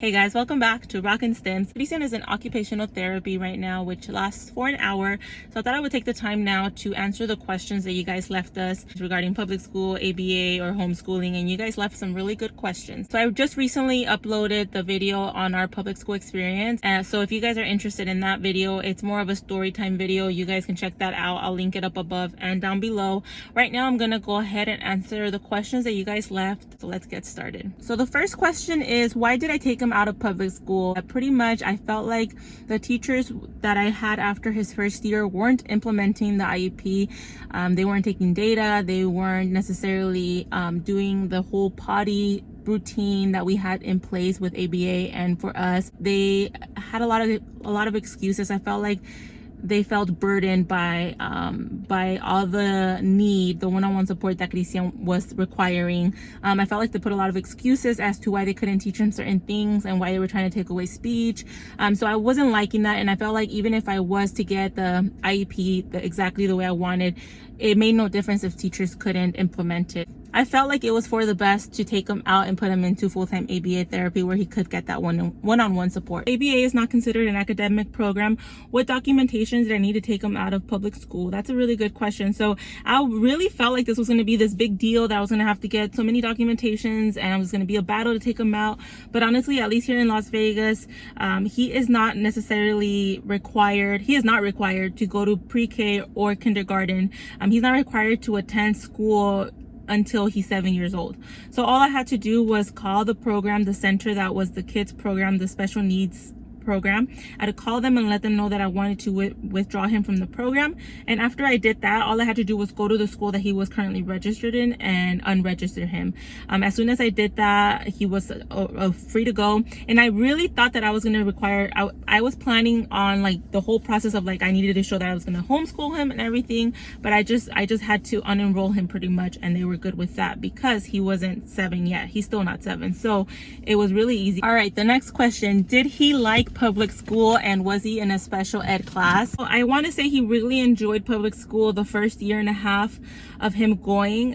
Hey guys, welcome back to Rockin' Stems. Christian is in occupational therapy right now, which lasts for an hour. So I thought I would take the time now to answer the questions that you guys left us regarding public school, ABA, or homeschooling. And you guys left some really good questions. So I just recently uploaded the video on our public school experience. So if you guys are interested in that video, it's more of a story time video. You guys can check that out. I'll link it up above and down below. Right now, I'm going to go ahead and answer the questions that you guys left. So let's get started. So the first question is, why did I take him out of public school? Pretty much I felt like the teachers that I had after his first year weren't implementing the IEP. They weren't taking data. They weren't necessarily doing the whole potty routine that we had in place with ABA. And for us, they had a lot of excuses. I felt like they felt burdened by all the one-on-one support that Christian was requiring. I felt like they put a lot of excuses as to why they couldn't teach him certain things and why they were trying to take away speech. So I wasn't liking that, and I felt like even if I was to get the IEP exactly the way I wanted, it made no difference if teachers couldn't implement it. I felt like it was for the best to take him out and put him into full-time ABA therapy where he could get that one-on-one support. ABA is not considered an academic program. What documentations did I need to take him out of public school? That's a really good question. So I really felt like this was going to be this big deal, that I was going to have to get so many documentations and it was going to be a battle to take him out. But honestly, at least here in Las Vegas, he is not required to go to pre-K or kindergarten. He's not required to attend school until he's 7 years old. So all I had to do was call the program, the center that was the kids program, the special needs program. I had to call them and let them know that I wanted to withdraw him from the program. And after I did that, all I had to do was go to the school that he was currently registered in and unregister him. As soon as I did that, he was free to go. And I really thought that I was going to require, I was planning on like the whole process of like, I needed to show that I was going to homeschool him and everything. But I just had to unenroll him pretty much. And they were good with that because he wasn't 7 yet. He's still not 7. So it was really easy. All right, the next question. Did he like public school and was he in a special ed class? So I want to say he really enjoyed public school the first year and a half of him going.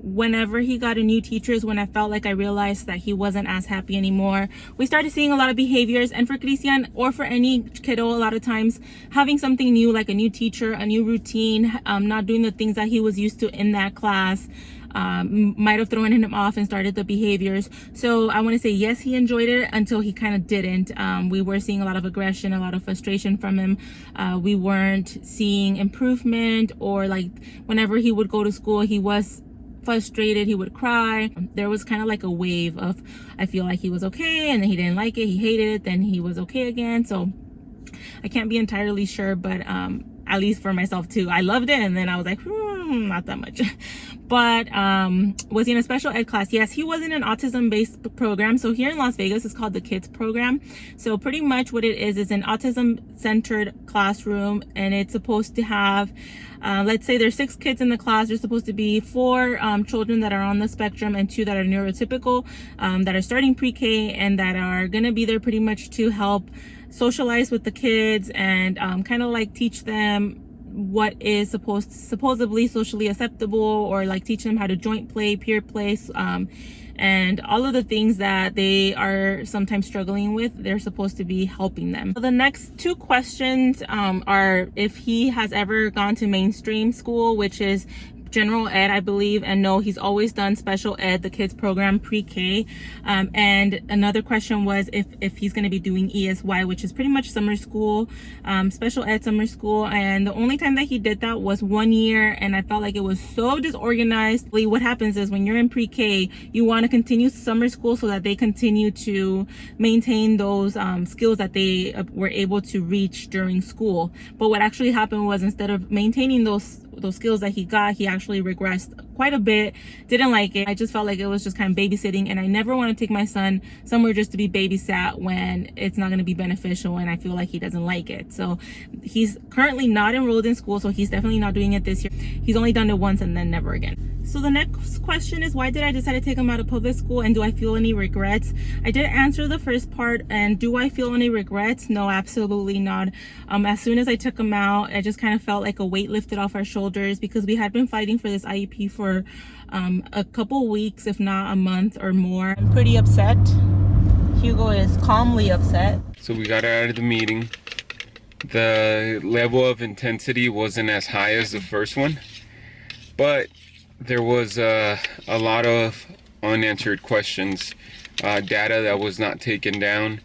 Whenever he got a new teacher is when I felt like I realized that he wasn't as happy anymore. We started seeing a lot of behaviors, and for Christian or for any kiddo, a lot of times having something new like a new teacher, a new routine, not doing the things that he was used to in that class, might have thrown him off and started the behaviors. So I want to say yes, he enjoyed it until he kind of didn't. We were seeing a lot of aggression, a lot of frustration from him. We weren't seeing improvement, or like whenever he would go to school, he was frustrated, he would cry. There was kind of like a wave of, I feel like he was okay and then he didn't like it, he hated it, then he was okay again. So I can't be entirely sure, but at least for myself too, I loved it and then I was like, not that much. But was he in a special ed class? Yes, he was in an autism-based program. So here in Las Vegas, it's called the Kids program. So pretty much what it is an autism-centered classroom, and it's supposed to have, let's say there's 6 kids in the class. There's supposed to be 4 children that are on the spectrum and 2 that are neurotypical, that are starting pre-K and that are going to be there pretty much to help socialize with the kids and kind of like teach them what is supposedly socially acceptable, or like teach them how to joint play, peer play, and all of the things that they are sometimes struggling with. They're supposed to be helping them. So the next 2 questions are if he has ever gone to mainstream school, which is general ed, I believe, and no, he's always done special ed, the kids program, pre-K. And another question was if he's going to be doing ESY, which is pretty much summer school, special ed summer school. And the only time that he did that was 1 year, and I felt like it was so disorganized. What happens is when you're in pre-K, you want to continue summer school so that they continue to maintain those skills that they were able to reach during school. But what actually happened was, instead of maintaining those skills that he got, he actually regressed quite a bit. Didn't like it. I just felt like it was just kind of babysitting, and I never want to take my son somewhere just to be babysat when it's not going to be beneficial and I feel like he doesn't like it. So he's currently not enrolled in school, so he's definitely not doing it this year. He's only done it once and then never again. So the next question is, why did I decide to take him out of public school, and do I feel any regrets? I did answer the first part, and do I feel any regrets? No, absolutely not. As soon as I took him out, I just kind of felt like a weight lifted off our shoulders, because we had been fighting for this IEP for a couple weeks, if not a month or more. I'm pretty upset. Hugo is calmly upset. So we got out of the meeting. The level of intensity wasn't as high as the first one, but there was a lot of unanswered questions, data that was not taken down,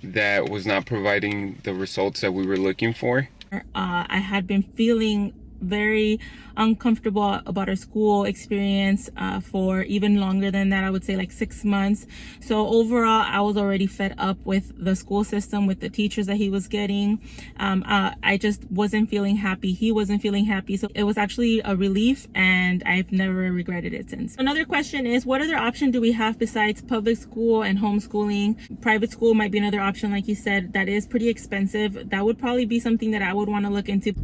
that was not providing the results that we were looking for. I had been feeling very uncomfortable about our school experience for even longer than that. I would say like 6 months. So overall, I was already fed up with the school system, with the teachers that he was getting. I just wasn't feeling happy. He wasn't feeling happy. So it was actually a relief, and I've never regretted it since. Another question is, what other option do we have besides public school and homeschooling? Private school might be another option, like you said, that is pretty expensive. That would probably be something that I would want to look into.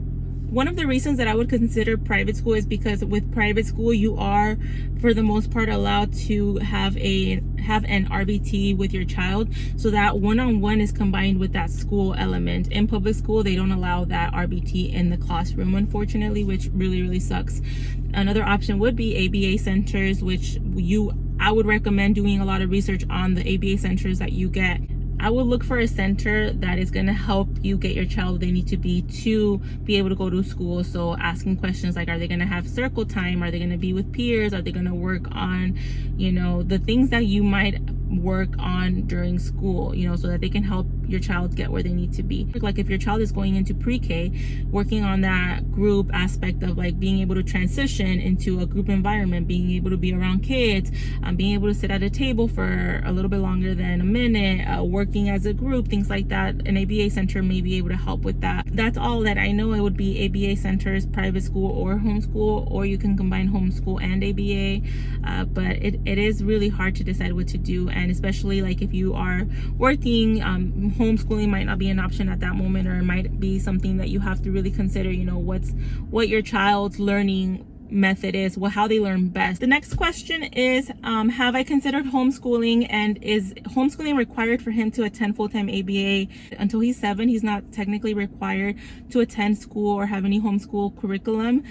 One of the reasons that I would consider private school is because with private school, you are, for the most part, allowed to have an RBT with your child. So that one-on-one is combined with that school element. In public school, they don't allow that RBT in the classroom, unfortunately, which really, really sucks. Another option would be ABA centers, which I would recommend doing a lot of research on the ABA centers that you get. I would look for a center that is going to help you get your child where they need to be able to go to school. So asking questions like, are they going to have circle time? Are they going to be with peers? Are they going to work on, the things that you might work on during school, so that they can help your child get where they need to be. Like if your child is going into pre-K, working on that group aspect of like being able to transition into a group environment, being able to be around kids, being able to sit at a table for a little bit longer than a minute, working as a group, things like that. An ABA center may be able to help with that. That's all that I know. It would be ABA centers, private school or homeschool, or you can combine homeschool and ABA. But it is really hard to decide what to do, and especially like if you are working, homeschooling might not be an option at that moment, or it might be something that you have to really consider, what your child's learning method is, how they learn best. The next question is, have I considered homeschooling, and is homeschooling required for him to attend full-time ABA? Until he's 7, he's not technically required to attend school or have any homeschool curriculum.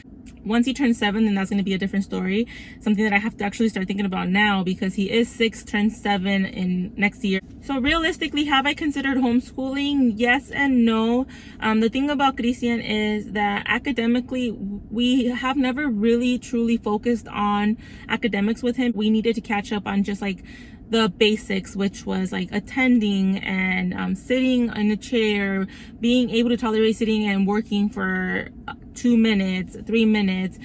Once he turns 7, then that's going to be a different story. Something that I have to actually start thinking about now, because he is 6, turns 7 in next year. So realistically, have I considered homeschooling? Yes and no. The thing about Christian is that academically, we have never really truly focused on academics with him. We needed to catch up on just like the basics, which was like attending and sitting in a chair, being able to tolerate sitting and working for 2 minutes, 3 minutes,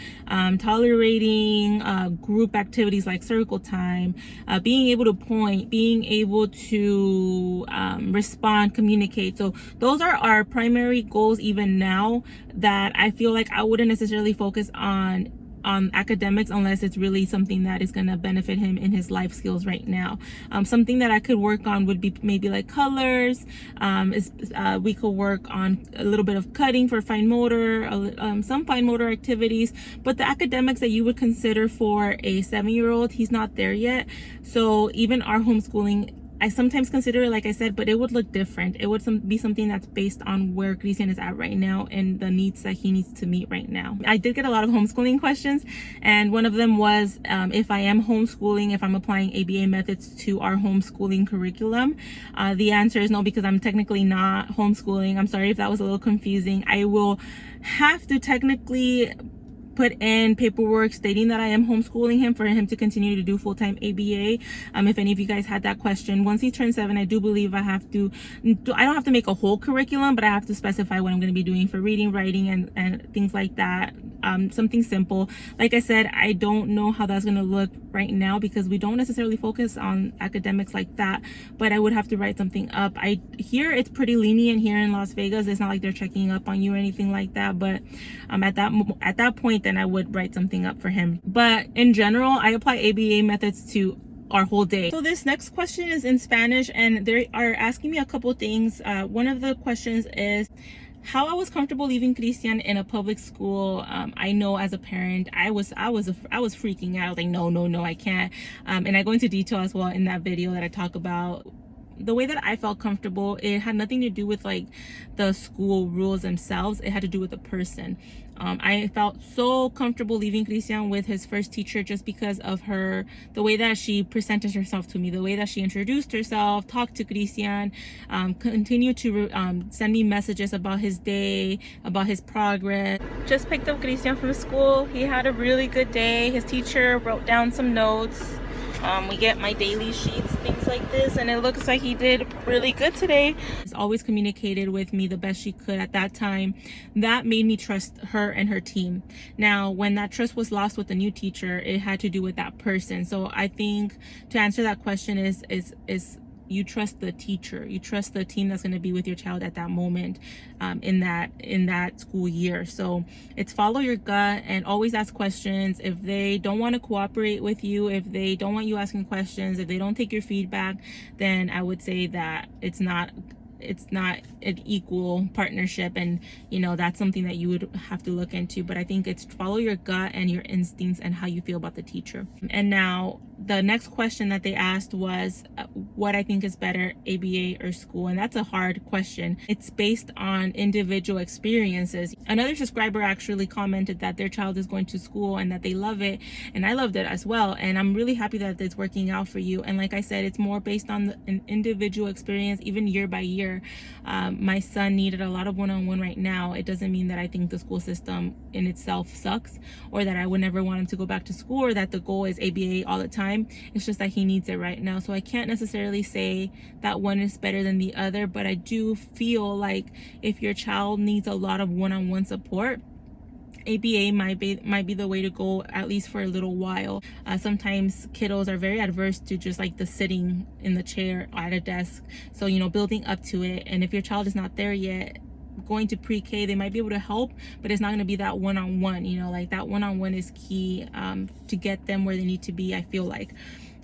tolerating group activities like circle time, being able to point, being able to respond, communicate. So those are our primary goals even now, that I feel like I wouldn't necessarily focus on academics unless it's really something that is going to benefit him in his life skills right now. Something that I could work on would be maybe like colors. We could work on a little bit of cutting for fine motor, some fine motor activities. But the academics that you would consider for a 7-year-old, he's not there yet. So even our homeschooling, I sometimes consider it, like I said, but it would look different. It would be something that's based on where Christian is at right now and the needs that he needs to meet right now. I did get a lot of homeschooling questions, and one of them was if I am homeschooling, if I'm applying ABA methods to our homeschooling curriculum. The answer is no, because I'm technically not homeschooling. I'm sorry if that was a little confusing. I will have to technically put in paperwork stating that I am homeschooling him for him to continue to do full-time ABA. If any of you guys had that question, once he turns 7, I do believe I don't have to make a whole curriculum, but I have to specify what I'm going to be doing for reading, writing, and things like that. Something simple. Like I said, I don't know how that's going to look right now because we don't necessarily focus on academics like that, but I would have to write something up. I hear it's pretty lenient here in Las Vegas. It's not like they're checking up on you or anything like that, but at that point, then I would write something up for him. But in general, I apply ABA methods to our whole day. So this next question is in Spanish, and they are asking me a couple things. One of the questions is how I was comfortable leaving Christian in a public school. I know as a parent, I was freaking out. I was like, no, I can't. And I go into detail as well in that video that I talk about the way that I felt comfortable, it had nothing to do with like the school rules themselves. It had to do with the person. I felt so comfortable leaving Christian with his first teacher just because of the way that she presented herself to me, the way that she introduced herself, talked to Christian, continued to send me messages about his day, about his progress. Just picked up Christian from school. He had a really good day. His teacher wrote down some notes. We get my daily sheets, things like this, and it looks like he did really good today. He's always communicated with me the best she could at that time. That made me trust her and her team. Now, when that trust was lost with the new teacher, it had to do with that person. So I think to answer that question is you trust the teacher, you trust the team that's going to be with your child at that moment, in that school year. So it's follow your gut and always ask questions. If they don't want to cooperate with you, if they don't want you asking questions, if they don't take your feedback, then I would say that it's not an equal partnership, and that's something that you would have to look into. But I think it's follow your gut and your instincts and how you feel about the teacher. And now the next question that they asked was what I think is better, ABA or school. And that's a hard question. It's based on individual experiences. Another subscriber actually commented that their child is going to school and that they love it, and I loved it as well, and I'm really happy that it's working out for you. And like I said, it's more based on an individual experience, even year by year. My son needed a lot of one-on-one right now. It doesn't mean that I think the school system in itself sucks, or that I would never want him to go back to school, or that the goal is ABA all the time. It's just that he needs it right now. So I can't necessarily say that one is better than the other, but I do feel like if your child needs a lot of one-on-one support, ABA might be the way to go, at least for a little while. Sometimes kiddos are very adverse to just like the sitting in the chair at a desk. So, building up to it. And if your child is not there yet, going to pre-K, they might be able to help, but it's not going to be that one-on-one. Like that one-on-one is key to get them where they need to be, I feel like.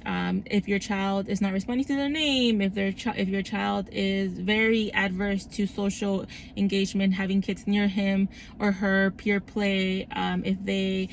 If your child is not responding to their name, if your child is very adverse to social engagement, having kids near him or her, peer play, if they,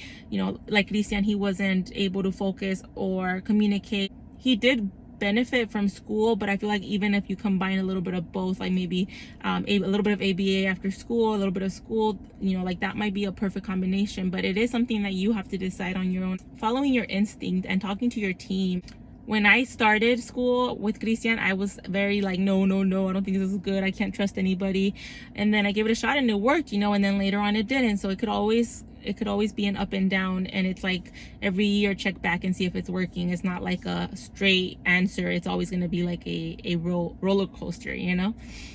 like Christian, he wasn't able to focus or communicate. He did benefit from school, but I feel like even if you combine a little bit of both, like maybe a little bit of ABA after school, a little bit of school, like that might be a perfect combination. But it is something that you have to decide on your own, following your instinct and talking to your team. When I started school with Christian, I was very like, no, I don't think this is good, I can't trust anybody. And then I gave it a shot and it worked, and then later on it didn't. So it could always be an up and down, and it's like every year check back and see if it's working. It's not like a straight answer. It's always going to be like a roller coaster,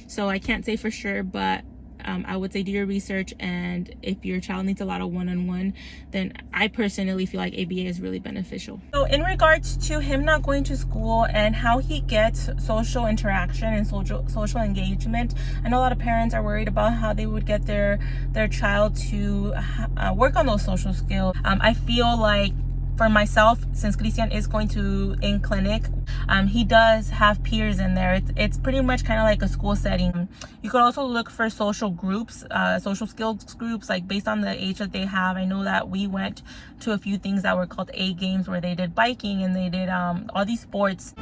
So I can't say for sure, but I would say do your research, and if your child needs a lot of one-on-one, then I personally feel like ABA is really beneficial. So in regards to him not going to school and how he gets social interaction and social engagement, I know a lot of parents are worried about how they would get their child to work on those social skills. I feel like for myself, since Christian is going to in clinic, he does have peers in there. It's pretty much kind of like a school setting. You could also look for social groups, social skills groups, like based on the age that they have. I know that we went to a few things that were called A games, where they did biking and they did all these sports.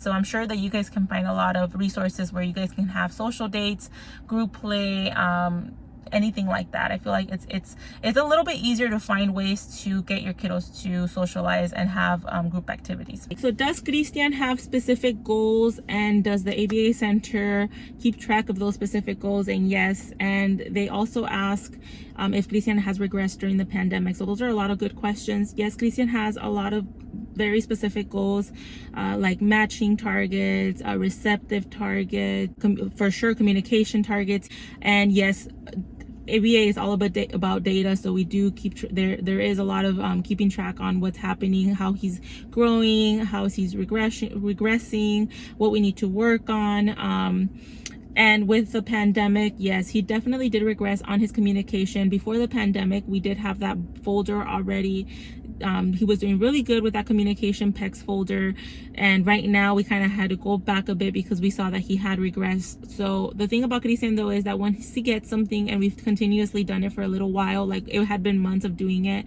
So I'm sure that you guys can find a lot of resources where you guys can have social dates, group play, anything like that. I feel like it's a little bit easier to find ways to get your kiddos to socialize and have group activities. So does Christian have specific goals, and does the ABA Center keep track of those specific goals? And yes, and they also ask if Christian has regressed during the pandemic. So those are a lot of good questions. Yes, Christian has a lot of very specific goals, like matching targets, receptive targets, for sure communication targets. And yes, ABA is all about data, so we do keep there is a lot of keeping track on what's happening, how he's growing, how he's regressing, what we need to work on. And with the pandemic, yes, he definitely did regress on his communication. Before the pandemic, we did have that folder already. He was doing really good with that communication PECS folder. And right now we kind of had to go back a bit because we saw that he had regressed. So the thing about Christian though is that once he gets something, and we've continuously done it for a little while, like it had been months of doing it,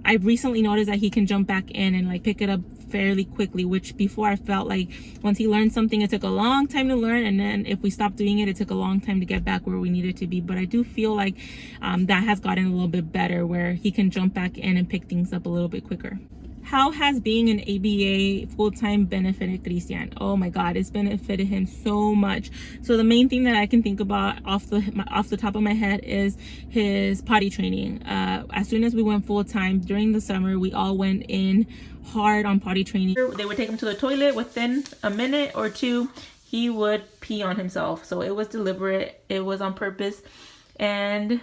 I've recently noticed that he can jump back in and like pick it up fairly quickly, which before I felt like once he learned something, it took a long time to learn, and then if we stopped doing it, it took a long time to get back where we needed to be. But I do feel like that has gotten a little bit better, where he can jump back in and pick things up a little bit quicker. How has being an ABA full-time benefited Christian? Oh my God, it's benefited him so much. So the main thing that I can think about off the top of my head is his potty training. As soon as we went full-time during the summer, we all went in hard on potty training. They would take him to the toilet. Within a minute or two, he would pee on himself. So it was deliberate. It was on purpose. And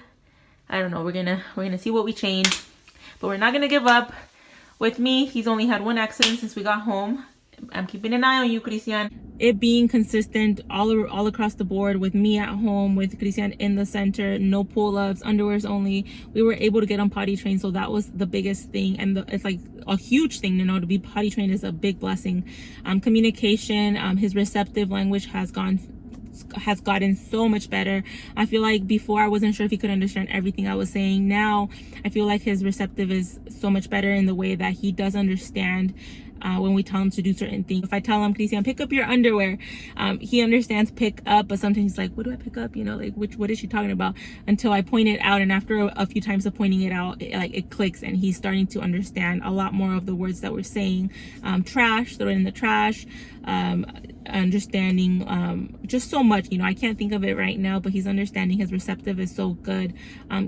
I don't know, we're gonna see what we change, but we're not gonna give up. With me, he's only had one accident since we got home. I'm keeping an eye on you, Christian. It being consistent all across the board, with me at home, with Christian in the center, no pull-ups, underwears only. We were able to get on potty trained, so that was the biggest thing. And it's like a huge thing, to be potty trained is a big blessing. Communication, his receptive language has gotten so much better. I feel like before I wasn't sure if he could understand everything I was saying. Now I feel like his receptive is so much better in the way that he does understand when we tell him to do certain things. If I tell him, Christian, pick up your underwear, he understands pick up, but sometimes he's like, what do I pick up? Like what is she talking about? Until I point it out, and after a few times of pointing it out, it clicks, and he's starting to understand a lot more of the words that we're saying. Trash, throw it in the trash. Understanding just so much, I can't think of it right now, but he's understanding. His receptive is so good.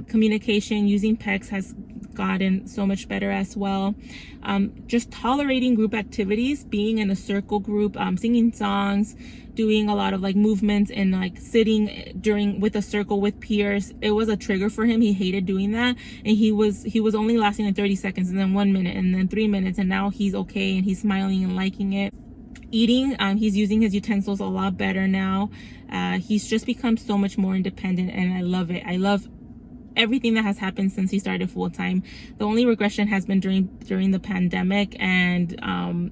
Communication using PECS has gotten so much better as well. Just tolerating group activities, being in a circle group, singing songs, doing a lot of like movements, and like sitting with a circle with peers. It was a trigger for him. He hated doing that, and he was only lasting like 30 seconds, and then 1 minute, and then 3 minutes, and now he's okay, and he's smiling and liking it. Eating, he's using his utensils a lot better now. He's just become so much more independent, and I love it. I love everything that has happened since he started full-time. The only regression has been during the pandemic, and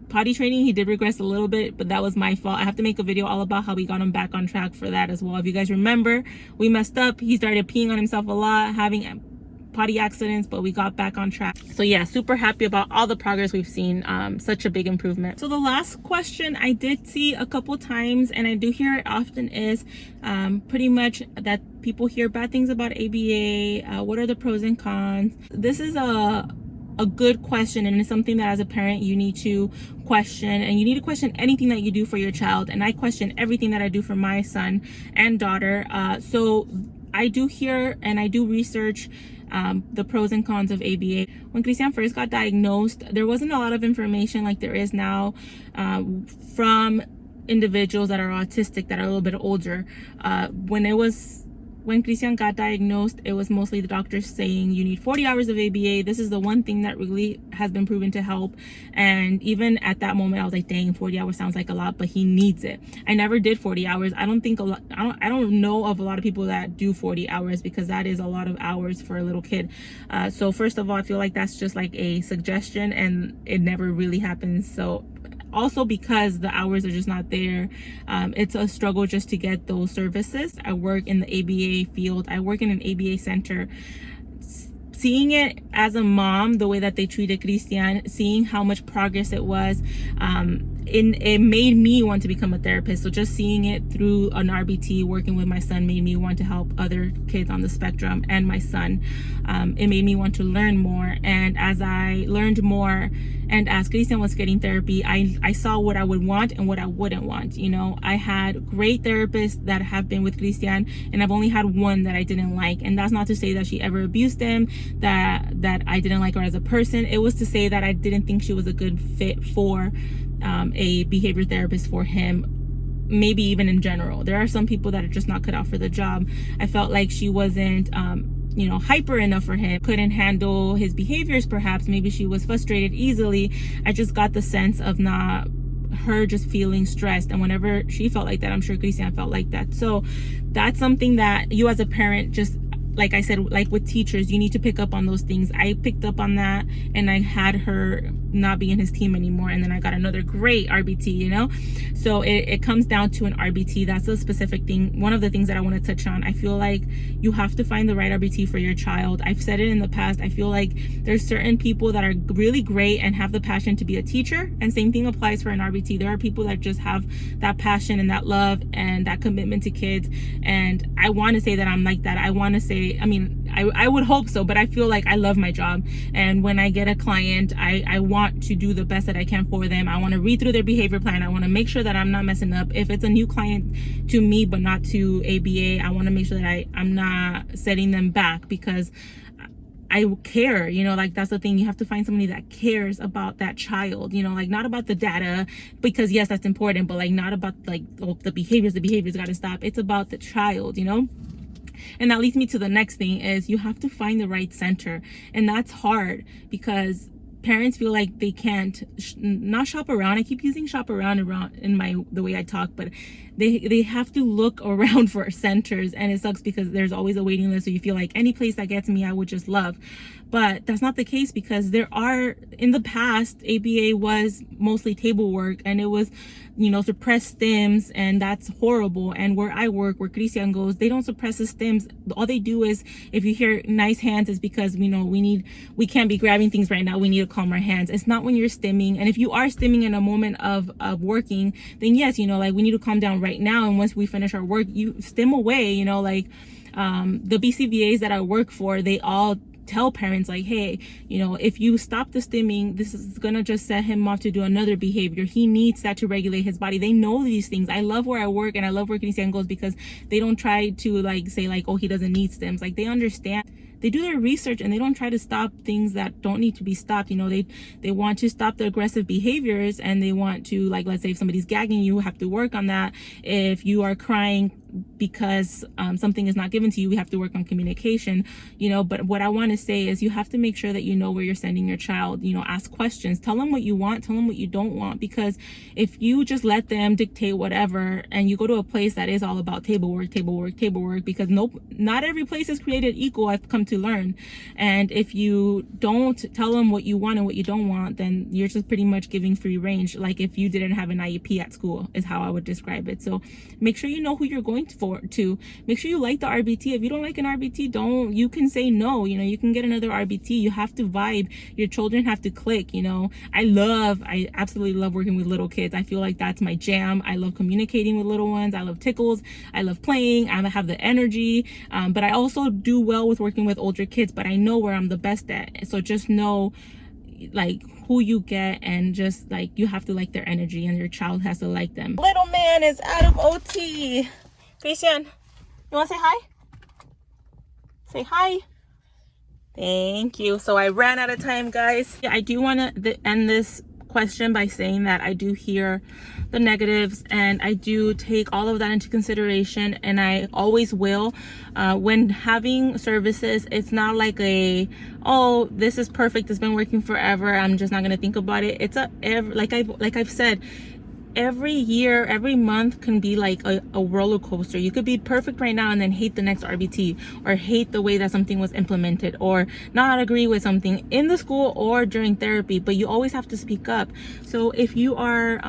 potty training, he did regress a little bit, but that was my fault. I have to make a video all about how we got him back on track for that as well. If you guys remember, we messed up. He started peeing on himself a lot, having potty accidents, but we got back on track. So yeah, super happy about all the progress we've seen. Such a big improvement. So the last question I did see a couple times, and I do hear it often, is pretty much that people hear bad things about ABA. What are the pros and cons? This is a good question, and it's something that as a parent you need to question, and you need to question anything that you do for your child. And I question everything that I do for my son and daughter. So I do hear and I do research the pros and cons of ABA. When Christian first got diagnosed, there wasn't a lot of information like there is now from individuals that are autistic, that are a little bit older. When Christian got diagnosed, it was mostly the doctors saying you need 40 hours of ABA. This is the one thing that really has been proven to help. And even at that moment, I was like, dang, 40 hours sounds like a lot, but he needs it. I never did 40 hours. I don't know of a lot of people that do 40 hours, because that is a lot of hours for a little kid. So first of all, I feel like that's just like a suggestion, and it never really happens. So also because the hours are just not there, it's a struggle just to get those services. I work in the ABA field. I work in an ABA center. Seeing it as a mom, the way that they treated Christian, seeing how much progress it was, it made me want to become a therapist. So just seeing it through an RBT, working with my son, made me want to help other kids on the spectrum and my son. It made me want to learn more. And as I learned more, and as Christian was getting therapy, I saw what I would want and what I wouldn't want. I had great therapists that have been with Christian, and I've only had one that I didn't like. And that's not to say that she ever abused him, that I didn't like her as a person. It was to say that I didn't think she was a good fit for a behavior therapist for him, maybe even in general. There are some people that are just not cut out for the job. I felt like she wasn't hyper enough for him, couldn't handle his behaviors perhaps. Maybe she was frustrated easily. I just got the sense of her just feeling stressed. And whenever she felt like that, I'm sure Christian felt like that. So that's something that you as a parent, just like I said, like with teachers, you need to pick up on those things. I picked up on that, and I had her not be in his team anymore, and then I got another great RBT, you know. So it comes down to an RBT. That's a specific thing. One of the things that I want to touch on, I feel like you have to find the right RBT for your child. I've said it in the past. I feel like there's certain people that are really great and have the passion to be a teacher, and same thing applies for an RBT. There are people that just have that passion and that love and that commitment to kids, and I want to say that I'm like that. I want to say, I mean, I would hope so, but I feel like I love my job. And when I get a client, I want to do the best that I can for them. I want to read through their behavior plan. I want to make sure that I'm not messing up. If it's a new client to me, but not to ABA, I want to make sure that I'm not setting them back, because I care, you know, like that's the thing. You have to find somebody that cares about that child, you know, like not about the data, because yes, that's important, but like not about like, oh, the behaviors got to stop. It's about the child, you know. And that leads me to the next thing, is you have to find the right center. And that's hard because parents feel like they can't not shop around. I keep using shop around in the way I talk, but they have to look around for centers, and it sucks because there's always a waiting list. So you feel like any place that gets me, I would just love. But that's not the case, because there are, in the past, ABA was mostly table work, and it was, you know, suppressed stems, and that's horrible. And where I work, where Christian goes, they don't suppress the stems. All they do is, if you hear nice hands, is because we know we can't be grabbing things right now. We need to calm our hands. It's not when you're stimming. And if you are stimming in a moment of working, then yes, you know, like we need to calm down right now. And once we finish our work, you stim away, you know, like the BCBAs that I work for, they all tell parents like, hey, you know, if you stop the stimming, this is gonna just set him off to do another behavior. He needs that to regulate his body. They know these things. I love where I work, and I love working in goes, because they don't try to like say like, oh, he doesn't need stems. Like, they understand. They do their research, and they don't try to stop things that don't need to be stopped. You know, they want to stop the aggressive behaviors, and they want to, like, let's say if somebody's gagging, you have to work on that. If you are crying because something is not given to you, we have to work on communication, you know. But what I want to say is, you have to make sure that you know where you're sending your child. You know, ask questions, tell them what you want, tell them what you don't want, because if you just let them dictate whatever, and you go to a place that is all about table work, because not every place is created equal, I've come to learn. And if you don't tell them what you want and what you don't want, then you're just pretty much giving free range, like if you didn't have an IEP at school, is how I would describe it. So make sure you know who you're going to. Make sure you like the RBT. If you don't like an RBT, you can say no. You know, you can get another RBT. You have to vibe. Your children have to click. You know, I absolutely love working with little kids. I feel like that's my jam. I love communicating with little ones. I love tickles. I love playing. I have the energy. But I also do well with working with older kids, but I know where I'm the best at. So just know like who you get, and just like you have to like their energy, and your child has to like them. Little man is out of OT. Christian, you want to say hi? Say hi. Thank you. So I ran out of time, guys. Yeah, I do want to end this question by saying that I do hear the negatives, and I do take all of that into consideration, and I always will. When having services, it's not like oh, this is perfect, it's been working forever, I'm just not going to think about it. It's like I've said, every year, every month can be like a roller coaster. You could be perfect right now and then hate the next RBT, or hate the way that something was implemented, or not agree with something in the school or during therapy, but you always have to speak up. So if you are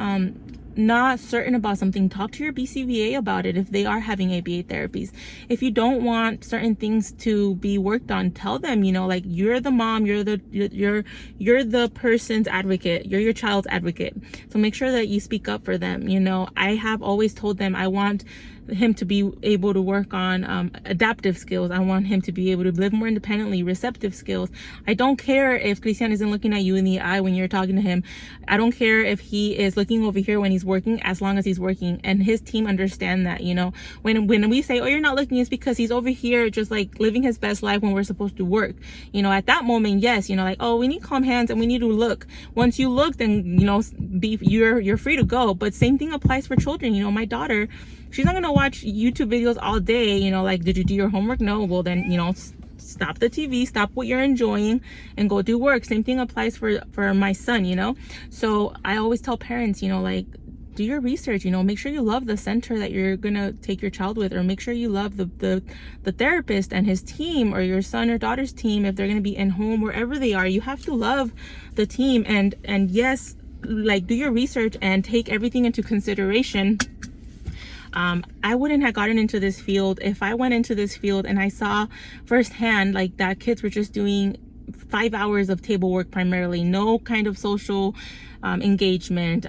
not certain about something, talk to your BCBA about it if they are having ABA therapies. If you don't want certain things to be worked on, tell them, you know, like, you're the mom, you're the person's advocate, you're your child's advocate. So make sure that you speak up for them. You know, I have always told them I want him to be able to work on adaptive skills. I want him to be able to live more independently, receptive skills. I don't care if Christian isn't looking at you in the eye when you're talking to him. I don't care if he is looking over here when he's working, as long as he's working. And his team understand that, you know. When we say, oh, you're not looking, it's because he's over here just like living his best life when we're supposed to work. You know, at that moment, yes, you know, like, oh, we need calm hands and we need to look. Once you look, then, you know, you're free to go. But same thing applies for children. You know, my daughter, she's not gonna watch YouTube videos all day, you know, like, did you do your homework? No. Well, then, you know, stop the TV, stop what you're enjoying, and go do work. Same thing applies for my son, you know. So I always tell parents, you know, like, do your research, you know, make sure you love the center that you're gonna take your child with, or make sure you love the therapist and his team, or your son or daughter's team if they're gonna be in home, wherever they are. You have to love the team, and yes, like, do your research and take everything into consideration. I wouldn't have gotten into this field if I went into this field and I saw firsthand like that kids were just doing 5 hours of table work primarily, no kind of social engagement.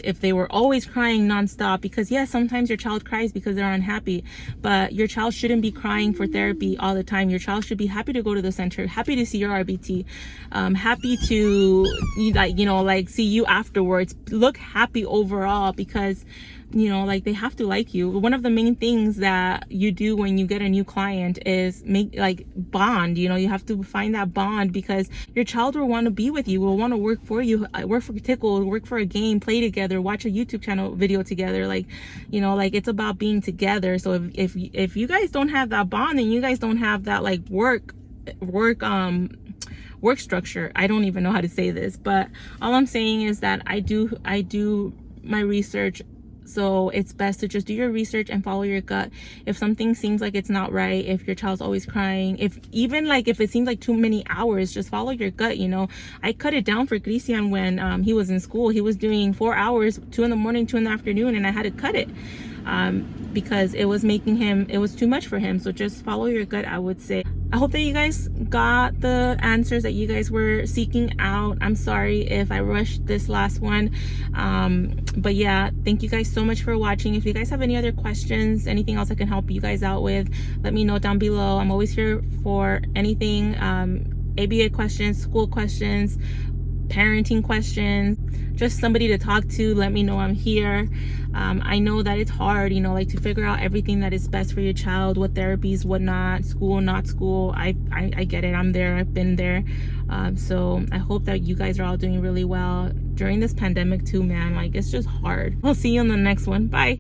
If they were always crying nonstop, because yes, sometimes your child cries because they're unhappy, but your child shouldn't be crying for therapy all the time. Your child should be happy to go to the center, happy to see your RBT, happy to, like, you know, like, see you afterwards, look happy overall, because, you know, like, they have to like you. One of the main things that you do when you get a new client is make, like, bond. You know, you have to find that bond, because your child will want to be with you, will want to work for you, work for Tickle, work for a game, play together, watch a YouTube channel video together. Like, you know, like, it's about being together. So if you guys don't have that bond, then you guys don't have that, like, work structure. I don't even know how to say this, but all I'm saying is that I do my research. So it's best to just do your research and follow your gut. If something seems like it's not right, if your child's always crying, if it seems like too many hours, just follow your gut. You know, I cut it down for Christian when he was in school. He was doing 4 hours, 2 in the morning, 2 in the afternoon, and I had to cut it because it was too much for him. So just follow your gut, I would say. I hope that you guys got the answers that you guys were seeking out. I'm sorry if I rushed this last one. But yeah, thank you guys so much for watching. If you guys have any other questions, anything else I can help you guys out with, let me know down below. I'm always here for anything, ABA questions, school questions, parenting questions, just somebody to talk to. Let me know I'm here. I know that it's hard, you know, like, to figure out everything that is best for your child, what therapies, what not school. I get it. I'm there. I've been there. So I hope that you guys are all doing really well during this pandemic too, man. Like, it's just hard. I'll see you on the next one. Bye.